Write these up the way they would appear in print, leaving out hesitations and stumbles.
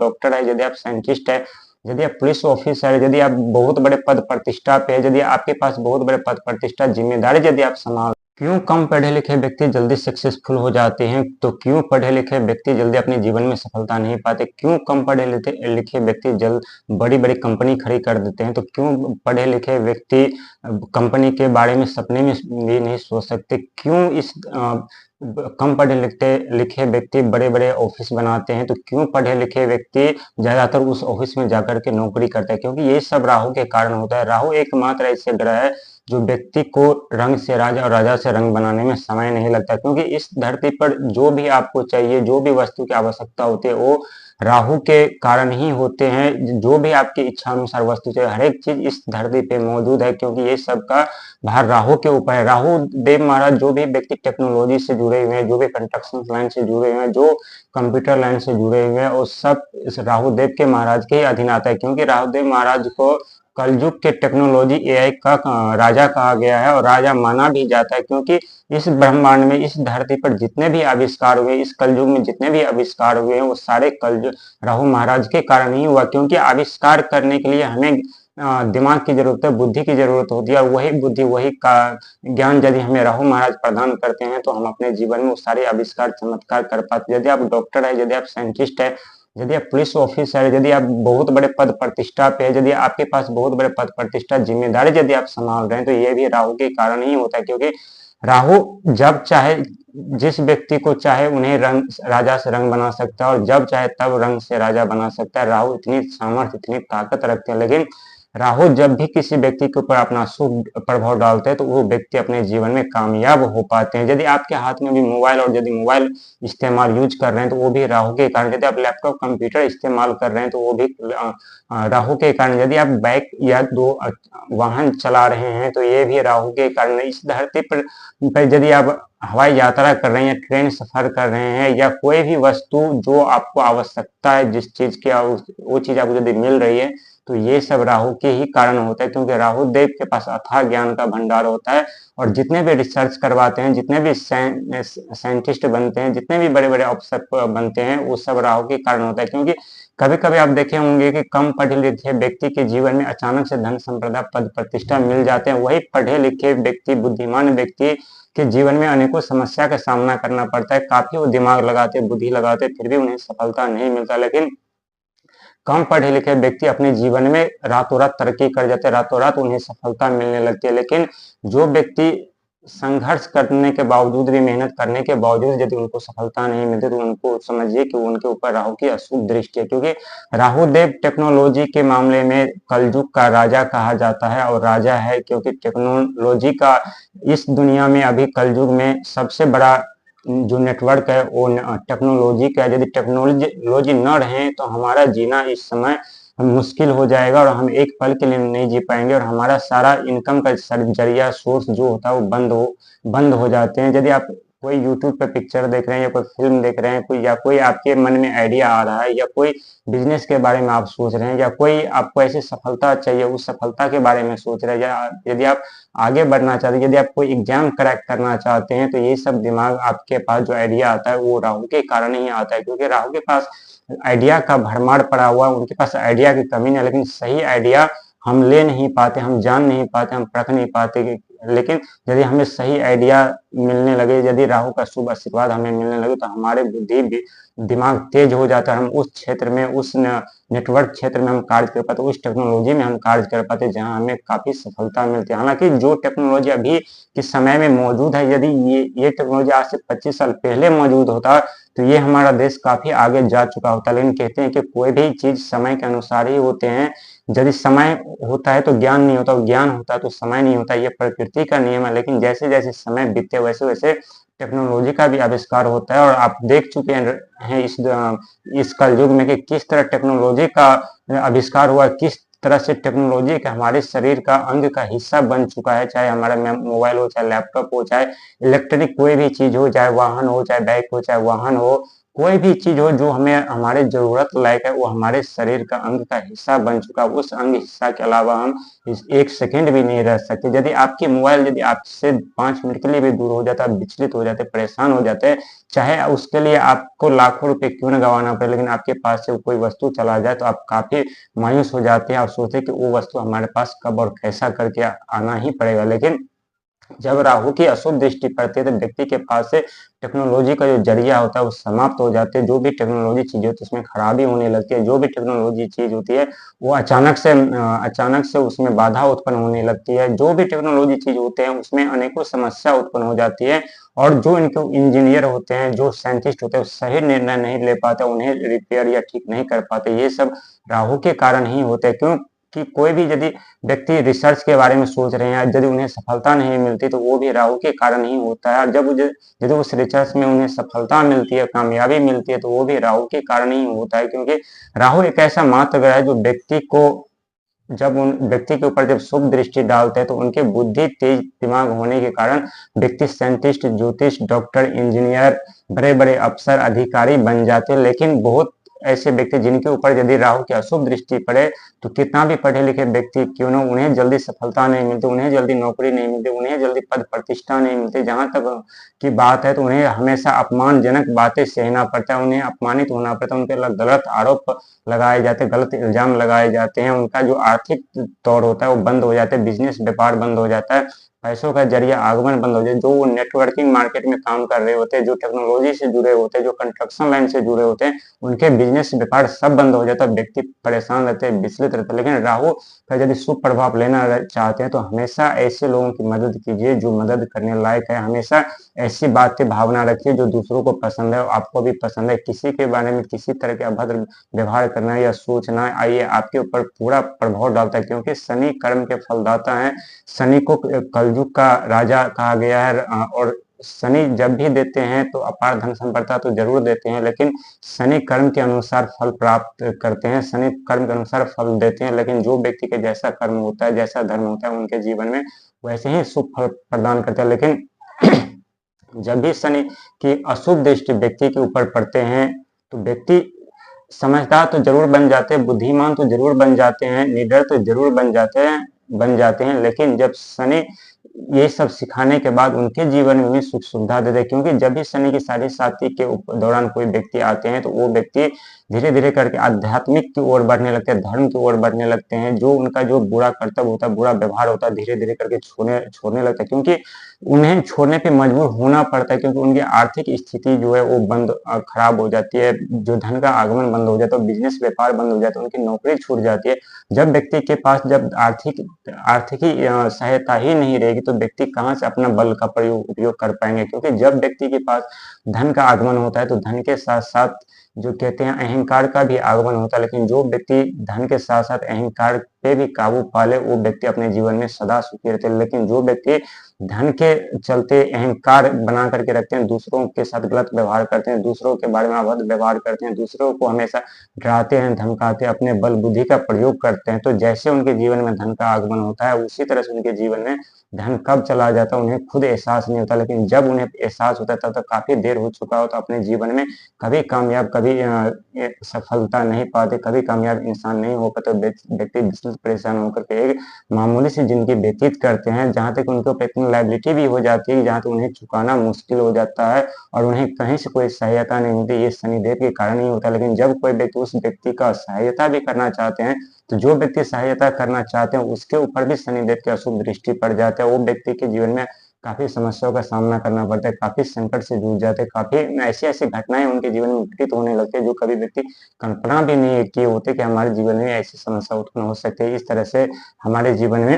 Doctor है, यदि आप साइंटिस्ट है, यदि आप पुलिस ऑफिसर है, यदि आप बहुत बड़े पद प्रतिष्ठा पे है, यदि आपके पास बहुत बड़े पद प्रतिष्ठा जिम्मेदारी यदि आप संभाल, क्यों कम पढ़े लिखे व्यक्ति जल्दी सक्सेसफुल हो जाते हैं? तो क्यों पढ़े लिखे व्यक्ति जल्दी अपने जीवन में सफलता नहीं पाते? क्यों कम पढ़े लिखे व्यक्ति जल्द बड़ी बड़ी कंपनी खड़ी कर देते हैं? तो क्यों पढ़े लिखे व्यक्ति कंपनी के बारे में सपने में भी नहीं सोच सकते? क्यों इस कम पढ़े लिखे व्यक्ति बड़े बड़े ऑफिस बनाते हैं? तो क्यों पढ़े लिखे व्यक्ति ज्यादातर उस ऑफिस में जाकर के नौकरी करते हैं? क्योंकि ये सब राहु के कारण होता है। राहु एकमात्र ऐसे ग्रह है जो व्यक्ति को रंग से राजा और राजा से रंग बनाने में समय नहीं लगता, क्योंकि इस धरती पर जो भी आपको चाहिए, जो भी वस्तु की आवश्यकता होती है, वो राहु के कारण ही होते हैं। जो भी आपकी इच्छा अनुसार वस्तु चाहिए, हर एक चीज इस धरती पे मौजूद है, क्योंकि ये सब का भार राहु के ऊपर है। राहु देव महाराज, जो भी व्यक्ति टेक्नोलॉजी से जुड़े हुए हैं, जो भी कंस्ट्रक्शन लाइन से जुड़े हुए हैं, जो कंप्यूटर लाइन से जुड़े हुए हैं, वो सब इस राहु देव के महाराज के ही अधीन आता है। क्योंकि राहु देव महाराज को कलयुग के टेक्नोलॉजी एआई का राजा कहा गया है और राजा माना भी जाता है, क्योंकि इस ब्रह्मांड में, इस धरती पर जितने भी आविष्कार हुए, इस कलयुग में जितने भी आविष्कार हुए हैं, वो सारे कलयुग राहु महाराज के कारण ही हुआ। क्योंकि आविष्कार करने के लिए हमें दिमाग की जरूरत है, बुद्धि की जरूरत होती है, और वही बुद्धि, वही का ज्ञान यदि हमें राहु महाराज प्रदान करते हैं, तो हम अपने जीवन में वो सारे आविष्कार, चमत्कार कर पाते हैं। यदि आप डॉक्टर है, यदि आप साइंटिस्ट है, यदि आप पुलिस ऑफिसर है, यदि आप बहुत बड़े पद प्रतिष्ठा पे है, यदि आपके पास बहुत बड़े पद प्रतिष्ठा जिम्मेदारी यदि आप संभाल रहे हैं, तो ये भी राहु के कारण ही होता है। क्योंकि राहु जब चाहे, जिस व्यक्ति को चाहे, उन्हें रंग राजा से रंग बना सकता है, और जब चाहे तब रंग से राजा बना सकता है। राहु इतनी सामर्थ्य, इतनी ताकत रखते हैं। लेकिन राहु जब भी किसी व्यक्ति के ऊपर अपना शुभ प्रभाव डालते हैं, तो वो व्यक्ति अपने जीवन में कामयाब हो पाते हैं। यदि आपके हाथ में भी मोबाइल, और यदि मोबाइल इस्तेमाल यूज कर रहे हैं, तो वो भी राहु के कारण। यदि आप लैपटॉप कंप्यूटर इस्तेमाल कर रहे हैं, तो वो भी राहु के कारण। यदि आप बाइक या दो वाहन चला रहे हैं, तो ये भी राहु के कारण। इस धरती पर यदि आप हवाई यात्रा कर रहे हैं, ट्रेन सफर कर रहे हैं, या कोई भी वस्तु जो आपको आवश्यकता है, जिस चीज की वो चीज आपको यदि मिल रही है, तो ये सब राहु के ही कारण होता है। क्योंकि राहु देव के पास अथाह ज्ञान का भंडार होता है, और जितने भी रिसर्च करवाते हैं, जितने भी साइंटिस्ट बनते हैं, जितने भी बड़े बड़े अफसर बनते हैं, वो सब राहु के कारण होता है। क्योंकि कभी कभी आप देखे होंगे कि कम पढ़े लिखे व्यक्ति के जीवन में अचानक से धन संपदा, पद प्रतिष्ठा मिल जाते हैं। वही पढ़े लिखे व्यक्ति, बुद्धिमान व्यक्ति के जीवन में अनेकों समस्या का सामना करना पड़ता है। काफी वो दिमाग लगाते, बुद्धि लगाते, फिर भी उन्हें सफलता नहीं मिलता। लेकिन कम पढ़े लिखे व्यक्ति अपने जीवन में रातों रात तरक्की कर जाते हैं, रातों रात उन्हें सफलता मिलने लगती है। लेकिन जो व्यक्ति संघर्ष करने के बावजूद भी, मेहनत करने के बावजूद यदि उनको सफलता नहीं मिलती, तो उनको समझिए कि उनके ऊपर राहु की अशुभ दृष्टि है। क्योंकि राहु देव टेक्नोलॉजी के मामले में कलयुग का राजा कहा जाता है, और राजा है क्योंकि टेक्नोलॉजी का इस दुनिया में अभी कलयुग में सबसे बड़ा जो नेटवर्क है वो टेक्नोलॉजी का है। यदि टेक्नोलॉजी न रहे, तो हमारा जीना इस समय मुश्किल हो जाएगा, और हम एक पल के लिए नहीं जी पाएंगे, और हमारा सारा इनकम का जरिया, सोर्स जो होता है, वो बंद हो जाते हैं। यदि आप कोई यूट्यूब पे पिक्चर देख रहे हैं, या कोई फिल्म देख रहे हैं, या कोई आपके मन में आइडिया आ रहा है, या कोई बिजनेस के बारे में आप सोच रहे हैं, या कोई आपको ऐसी सफलता चाहिए, उस सफलता के बारे में सोच रहे हैं, या यदि आप आगे बढ़ना चाहते हैं, यदि आप कोई एग्जाम क्रैक करना चाहते हैं, तो ये सब दिमाग आपके पास जो आइडिया आता है, वो राहु के कारण ही आता है। क्योंकि राहु के पास आइडिया का भरमार पड़ा हुआ, उनके पास आइडिया की कमी नहीं, लेकिन सही आइडिया हम ले नहीं पाते, हम जान नहीं पाते, हम परख नहीं पाते। लेकिन यदि हमें सही आइडिया मिलने लगे, यदि राहु का शुभ आशीर्वाद हमें मिलने लगे, तो हमारे बुद्धि भी, दिमाग तेज हो जाता है। हम उस क्षेत्र में, उस नेटवर्क क्षेत्र में हम कार्य कर पाते, उस टेक्नोलॉजी में हम कार्य कर पाते जहां हमें काफी सफलता मिलती है। हालांकि जो टेक्नोलॉजी अभी के समय में मौजूद है, यदि ये टेक्नोलॉजी आज से 25 साल पहले मौजूद होता, तो ये हमारा देश काफी आगे जा चुका होता। लेकिन कहते हैं कि कोई भी चीज समय के अनुसार ही होते हैं। यदि समय होता है तो ज्ञान नहीं होता, ज्ञान होता है तो समय नहीं होता, ये प्रकृति का नियम है। लेकिन जैसे जैसे समय बीतते, वैसे वैसे टेक्नोलॉजी का भी आविष्कार होता है, और आप देख चुके हैं इस कलयुग में कि किस तरह टेक्नोलॉजी का आविष्कार हुआ, किस तरह से टेक्नोलॉजी का हमारे शरीर का अंग का हिस्सा बन चुका है। चाहे हमारा मोबाइल हो, चाहे लैपटॉप हो, चाहे इलेक्ट्रॉनिक कोई भी चीज हो, चाहे वाहन हो, चाहे बाइक हो, चाहे वाहन हो, कोई भी चीज हो जो हमें हमारे जरूरत लायक है, वो हमारे शरीर का अंग का हिस्सा बन चुका, उस अंग हिस्सा के अलावा हम इस एक सेकंड भी नहीं रह सकते। यदि आपकी मोबाइल यदि आपसे 5 मिनट के लिए भी दूर हो जाता है, विचलित हो जाते, परेशान हो जाते हैं, चाहे उसके लिए आपको लाखों रुपए क्यों न गंवाना पड़े, लेकिन आपके पास से कोई वस्तु चला जाए तो आप काफी मायूस हो जाते हैं और सोचते हैं कि वो वस्तु हमारे पास कब और कैसा करके आना ही पड़ेगा। लेकिन जब राहु की अशुभ दृष्टि पड़ती है तो व्यक्ति के पास से टेक्नोलॉजी का जो जरिया होता है वो समाप्त हो जाते हैं। जो भी टेक्नोलॉजी चीज होती है उसमें खराबी होने लगती है। जो भी टेक्नोलॉजी चीज होती है वो अचानक से उसमें बाधा उत्पन्न होने लगती है। जो भी टेक्नोलॉजी चीज होते हैं उसमें अनेकों समस्या उत्पन्न हो जाती है। और जो इनके इंजीनियर होते हैं, जो साइंटिस्ट होते हैं, सही निर्णय नहीं ले पाते, उन्हें रिपेयर या ठीक नहीं कर पाते। ये सब राहु के कारण ही होते हैं। क्यों कि कोई भी यदि व्यक्ति रिसर्च के बारे में सोच रहे हैं, यदि उन्हें सफलता नहीं मिलती तो वो भी राहु के कारण ही होता है। जब यदि उस रिसर्च में उन्हें सफलता मिलती है, कामयाबी मिलती है, तो वो भी राहु के कारण ही होता है। क्योंकि राहु एक ऐसा मात्र ग्रह है जो व्यक्ति को जब उन व्यक्ति के ऊपर जब शुभ दृष्टि डालते हैं तो उनके बुद्धि तेज दिमाग होने के कारण व्यक्ति साइंटिस्ट, ज्योतिष, डॉक्टर, इंजीनियर, बड़े बड़े अफसर, अधिकारी बन जाते हैं। लेकिन बहुत ऐसे व्यक्ति जिनके ऊपर यदि राहु की अशुभ दृष्टि पड़े तो कितना भी पढ़े लिखे व्यक्ति क्यों ना, उन्हें जल्दी सफलता नहीं मिलती, उन्हें जल्दी नौकरी नहीं मिलती, उन्हें जल्दी पद प्रतिष्ठा नहीं मिलती। जहां तक की बात है तो उन्हें हमेशा अपमानजनक बातें सहना पड़ता है, उन्हें अपमानित होना पड़ता है, उनके गलत आरोप लगाए जाते हैं, गलत इल्जाम लगाए जाते हैं। उनका जो आर्थिक तौर होता है वो बंद हो जाता है, बिजनेस व्यापार बंद हो जाता है, पैसों का जरिया आगमन बंद हो जाए। जो वो नेटवर्किंग मार्केट में काम कर रहे होते हैं, जो टेक्नोलॉजी से जुड़े होते हैं, जो कंस्ट्रक्शन लाइन से जुड़े होते हैं, उनके बिजनेस व्यापार सब बंद हो जाता है। व्यक्ति परेशान रहते हैं, विचलित रहते हैं। लेकिन राहु का यदि शुभ प्रभाव लेना चाहते हैं तो हमेशा ऐसे लोगों की मदद कीजिए जो मदद करने लायक है। हमेशा ऐसी बातें भावना रखिए जो दूसरों को पसंद है और आपको भी पसंद है। किसी के बारे में किसी तरह के अभद्र व्यवहार करना या सोचना आइए आपके ऊपर पूरा प्रभाव डालता है। क्योंकि शनि कर्म के फलदाता है, शनि को कलयुग का राजा कहा गया है। और शनि जब भी देते हैं तो अपार धन संपदा तो जरूर देते हैं, लेकिन शनि कर्म के अनुसार फल प्राप्त करते हैं, शनि कर्म के अनुसार फल देते हैं। लेकिन जो व्यक्ति के जैसा कर्म होता है, जैसा धर्म होता है, उनके जीवन में वैसे ही शुभ फल प्रदान करते हैं। लेकिन जब भी शनि की अशुभ दृष्टि व्यक्ति के ऊपर पड़ते हैं तो व्यक्ति समझदार तो जरूर बन जाते हैं, बुद्धिमान तो जरूर बन जाते हैं, निडर तो जरूर बन जाते हैं। लेकिन जब शनि ये सब सिखाने के बाद उनके जीवन में सुख सुविधा देते हैं। क्योंकि जब भी शनि की साढ़े साथी के दौरान कोई व्यक्ति आते हैं तो वो व्यक्ति धीरे धीरे करके आध्यात्मिक की ओर बढ़ने लगते हैं, धर्म की ओर बढ़ने लगते हैं। जो उनका जो बुरा कर्तव्य होता है, बुरा व्यवहार होता है, धीरे धीरे करके छोड़ने लगता है। क्योंकि उन्हें छोड़ने पे मजबूर होना पड़ता है, क्योंकि उनकी आर्थिक स्थिति जो है वो खराब हो जाती है, जो धन का आगमन बंद हो जाता है, बिजनेस व्यापार बंद हो जाता है, उनकी नौकरी छूट जाती है। जब व्यक्ति के पास जब आर्थिक ही सहायता ही नहीं रहेगी तो व्यक्ति कहाँ से अपना बल का उपयोग कर पाएंगे। क्योंकि जब व्यक्ति के पास धन का आगमन होता है तो धन के साथ साथ जो कहते हैं अहंकार का भी आगमन होता है। लेकिन जो व्यक्ति धन के साथ साथ अहंकार पे भी काबू पाले वो व्यक्ति अपने जीवन में सदा सुखी रहते हैं। लेकिन जो व्यक्ति धन के चलते अहंकार बना करके रखते हैं, दूसरों के साथ गलत व्यवहार करते हैं, दूसरों के बारे में अभद्र व्यवहार करते हैं, दूसरों को हमेशा डराते हैं, धमकाते हैं, अपने बल बुद्धि का प्रयोग करते हैं, तो जैसे उनके जीवन में धन का आगमन होता है उसी तरह से उनके जीवन में धन कब चला जाता है उन्हें खुद एहसास नहीं होता। लेकिन जब उन्हें एहसास होता है तब तक काफी देर हो चुका होता अपने जीवन में। कभी कामयाब, कभी सफलता नहीं पाते, कभी कामयाब इंसान नहीं हो पाते। व्यक्ति विचलित परेशान होकर के एक मामूली सी जिंदगी व्यतीत करते हैं, जहां तक उनके ऊपर इतनी लाइबिलिटी भी हो जाती है जहां तक उन्हें चुकाना मुश्किल हो जाता है और उन्हें कहीं से कोई सहायता नहीं मिलती। ये शनिदेव के कारण ही होता है। लेकिन जब कोई व्यक्ति उस व्यक्ति का सहायता भी करना चाहते हैं तो जो व्यक्ति सहायता करना चाहते हैं उसके ऊपर भी शनिदेव की अशुभ दृष्टि पड़ जाता है। वो व्यक्ति के जीवन में काफी समस्याओं का सामना करना पड़ता है, काफी संकट से जूझ जाते हैं, काफी ऐसी ऐसी घटनाएं उनके जीवन में घटित होने लगती है जो कभी व्यक्ति कल्पना भी नहीं किए होते कि हमारे जीवन में ऐसी समस्या उत्पन्न हो सकती है। इस तरह से हमारे जीवन में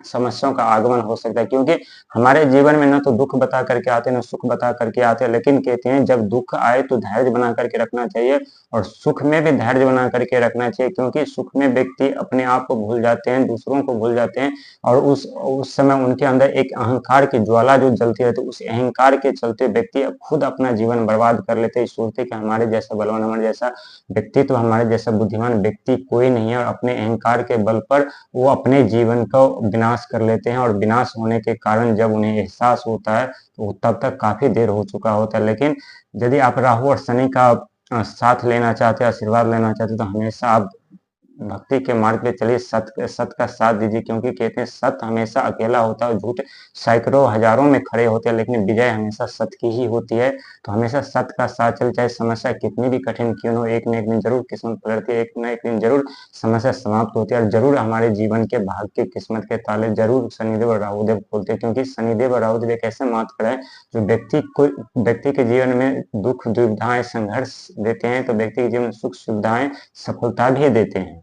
समस्याओं का आगमन हो सकता है। क्योंकि हमारे जीवन में न तो दुख बता करके आते हैं, न सुख बता करके आते हैं। लेकिन कहते हैं जब दुख आए तो धैर्य बना करके रखना चाहिए और सुख में भी धैर्य बना करके रखना चाहिए। क्योंकि सुख में व्यक्ति अपने आप को भूल जाते हैं, दूसरों को भूल जाते हैं और उस समय उनके अंदर एक अहंकार की ज्वाला जो जलती रहती है, उस अहंकार के चलते व्यक्ति खुद अपना जीवन बर्बाद कर लेते हैं। सोचते कि हमारे जैसा बलवान, हमारे जैसा व्यक्तित्व, हमारे जैसा बुद्धिमान व्यक्ति कोई नहीं है और अपने अहंकार के बल पर वो अपने जीवन को विनाश कर लेते हैं। और विनाश होने के कारण जब उन्हें एहसास होता है तो तब तक काफी देर हो चुका होता है। लेकिन यदि आप राहु और शनि का साथ लेना चाहते हैं, आशीर्वाद लेना चाहते हैं, तो हमेशा आप भक्ति के मार्ग पे चलिए, सत का साथ दीजिए, क्योंकि कहते हैं सत्य हमेशा अकेला होता है, झूठ सैकड़ों हजारों में खड़े होते हैं, लेकिन विजय हमेशा सत्य की ही होती है। तो हमेशा सत्य का साथ चले, चाहे समस्या कितनी भी कठिन क्यों हो, एक न एक दिन जरूर किस्मत पलटती है, एक न एक दिन जरूर समस्या समाप्त होती है, और जरूर हमारे जीवन के भाग्य किस्मत के ताले जरूर शनिदेव और राहुदेव खोलते हैं, क्योंकि शनिदेव और राहुदेव एक ऐसे मात्र है जो व्यक्ति के जीवन में दुख दुविधाएं संघर्ष देते हैं, तो व्यक्ति के जीवन में सुख सुविधाएं सफलता भी देते हैं।